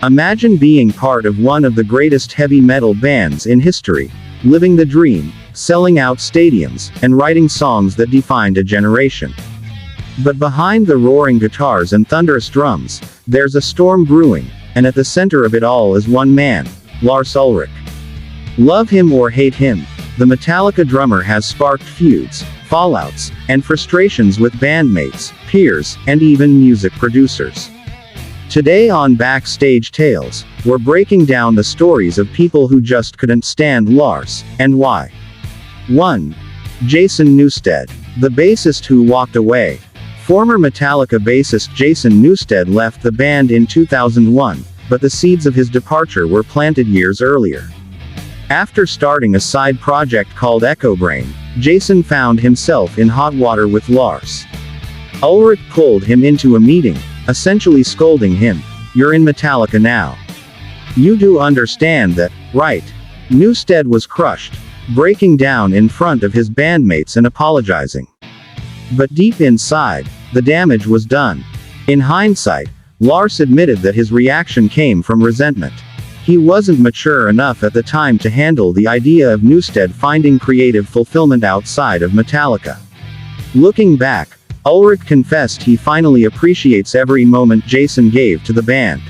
Imagine being part of one of the greatest heavy metal bands in history, living the dream, selling out stadiums, and writing songs that defined a generation. But behind the roaring guitars and thunderous drums, there's a storm brewing, and at the center of it all is one man, Lars Ulrich. Love him or hate him, the Metallica drummer has sparked feuds, fallouts, and frustrations with bandmates, peers, and even music producers. Today on Backstage Tales, we're breaking down the stories of people who just couldn't stand Lars, and why. 1. Jason Newsted, the bassist who walked away. Former Metallica bassist Jason Newsted left the band in 2001, but the seeds of his departure were planted years earlier. After starting a side project called Echo Brain, Jason found himself in hot water with Lars. Ulrich pulled him into a meeting, essentially scolding him, "You're in Metallica now. You do understand that, right?" Newsted was crushed, breaking down in front of his bandmates and apologizing. But deep inside, the damage was done. In hindsight, Lars admitted that his reaction came from resentment. He wasn't mature enough at the time to handle the idea of Newsted finding creative fulfillment outside of Metallica. Looking back, Ulrich confessed he finally appreciates every moment Jason gave to the band.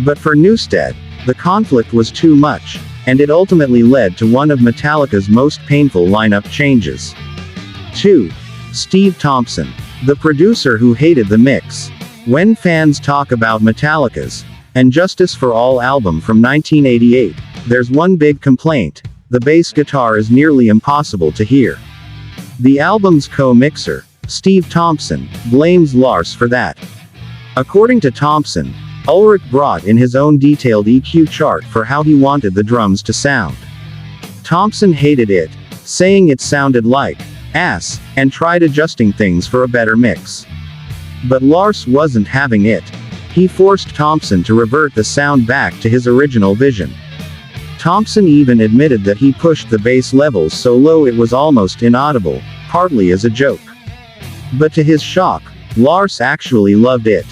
But for Newsted, the conflict was too much, and it ultimately led to one of Metallica's most painful lineup changes. 2. Steve Thompson, the producer who hated the mix. When fans talk about Metallica's And Justice for All album from 1988, there's one big complaint: the bass guitar is nearly impossible to hear. The album's co-mixer, Steve Thompson, blames Lars for that. According to Thompson, Ulrich brought in his own detailed EQ chart for how he wanted the drums to sound. Thompson hated it, saying it sounded like ass, and tried adjusting things for a better mix. But Lars wasn't having it. He forced Thompson to revert the sound back to his original vision. Thompson even admitted that he pushed the bass levels so low it was almost inaudible, partly as a joke. But to his shock, Lars actually loved it.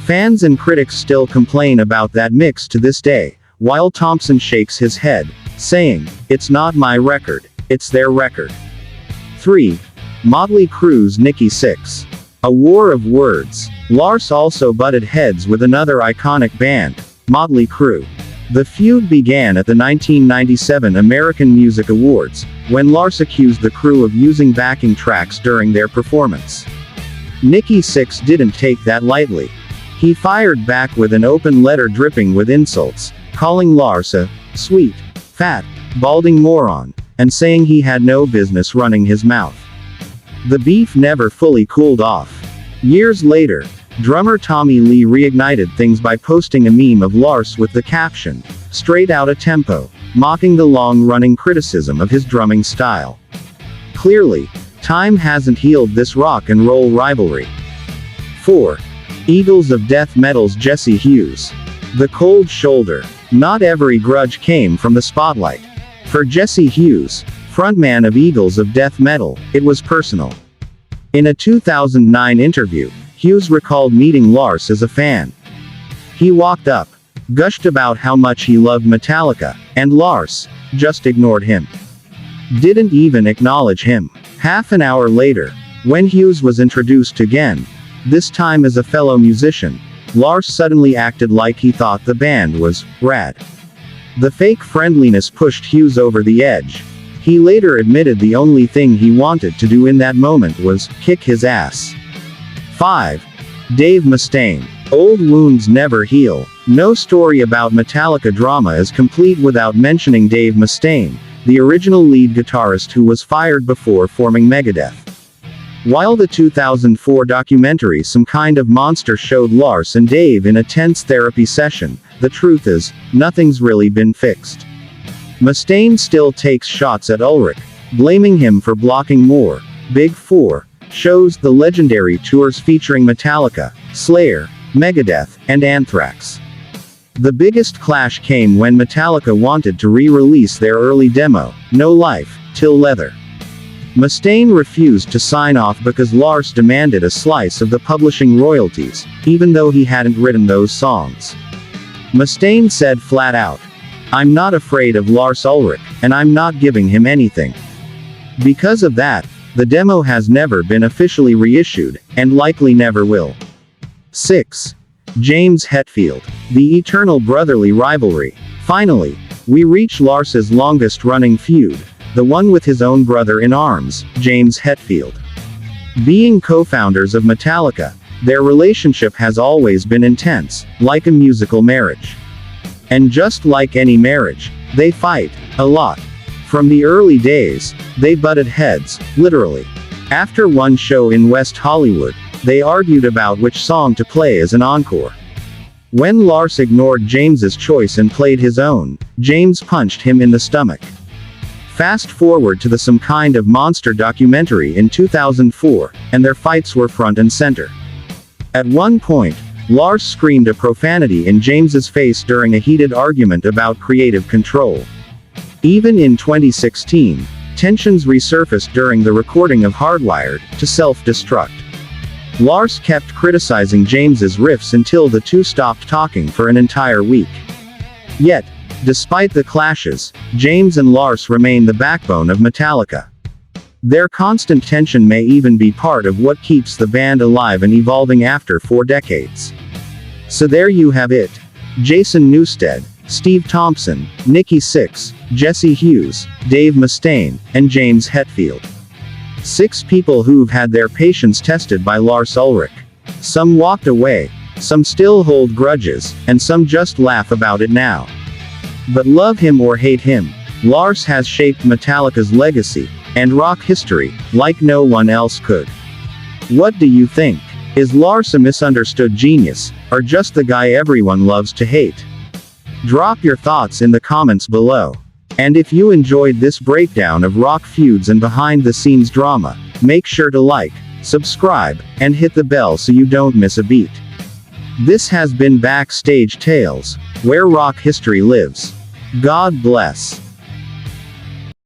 Fans and critics still complain about that mix to this day, while Thompson shakes his head, saying, "It's not my record, it's their record." 3. Mötley Crüe's Nikki Sixx. A war of words. Lars also butted heads with another iconic band, Mötley Crüe. The feud began at the 1997 American Music Awards, when Lars accused the crew of using backing tracks during their performance. Nikki Sixx didn't take that lightly. He fired back with an open letter dripping with insults, calling Lars a sweet, fat, balding moron, and saying he had no business running his mouth. The beef never fully cooled off. Years later, drummer Tommy Lee reignited things by posting a meme of Lars with the caption, "Straight outta tempo," mocking the long-running criticism of his drumming style. Clearly, time hasn't healed this rock and roll rivalry. 4. Eagles of Death Metal's Jesse Hughes. The cold shoulder. Not every grudge came from the spotlight. For Jesse Hughes, frontman of Eagles of Death Metal, it was personal. In a 2009 interview, Hughes recalled meeting Lars as a fan. He walked up, gushed about how much he loved Metallica, and Lars just ignored him. Didn't even acknowledge him. Half an hour later, when Hughes was introduced again, this time as a fellow musician, Lars suddenly acted like he thought the band was rad. The fake friendliness pushed Hughes over the edge. He later admitted the only thing he wanted to do in that moment was kick his ass. 5. Dave Mustaine. Old wounds never heal. No story about Metallica drama is complete without mentioning Dave Mustaine, the original lead guitarist who was fired before forming Megadeth. While the 2004 documentary Some Kind of Monster showed Lars and Dave in a tense therapy session, the truth is, nothing's really been fixed. Mustaine still takes shots at Ulrich, blaming him for blocking more Big Four shows, the legendary tours featuring Metallica, Slayer, Megadeth, and Anthrax. The biggest clash came when Metallica wanted to re-release their early demo, No Life, Till Leather. Mustaine refused to sign off because Lars demanded a slice of the publishing royalties, even though he hadn't written those songs. Mustaine said flat out, "I'm not afraid of Lars Ulrich, and I'm not giving him anything." Because of that, the demo has never been officially reissued, and likely never will. Sixx. James Hetfield. The eternal brotherly rivalry. Finally, we reach Lars's longest-running feud, the one with his own brother in arms, James Hetfield. Being co-founders of Metallica, their relationship has always been intense, like a musical marriage. And just like any marriage, they fight a lot. From the early days, they butted heads, literally. After one show in West Hollywood, they argued about which song to play as an encore. When Lars ignored James's choice and played his own, James punched him in the stomach. Fast forward to the Some Kind of Monster documentary in 2004, and their fights were front and center. At one point, Lars screamed a profanity in James's face during a heated argument about creative control. Even in 2016, tensions resurfaced during the recording of Hardwired to Self-Destruct. Lars kept criticizing James's riffs until the two stopped talking for an entire week. Yet, despite the clashes, James and Lars remain the backbone of Metallica. Their constant tension may even be part of what keeps the band alive and evolving after 4 decades. So there you have it. Jason Newsted, Steve Thompson, Nikki Sixx, Jesse Hughes, Dave Mustaine, and James Hetfield. 6 people who've had their patience tested by Lars Ulrich. Some walked away, some still hold grudges, and some just laugh about it now. But love him or hate him, Lars has shaped Metallica's legacy and rock history like no one else could. What do you think? Is Lars a misunderstood genius, or just the guy everyone loves to hate? Drop your thoughts in the comments below. And if you enjoyed this breakdown of rock feuds and behind-the-scenes drama, make sure to like, subscribe, and hit the bell so you don't miss a beat. This has been Backstage Tales, where rock history lives. God bless.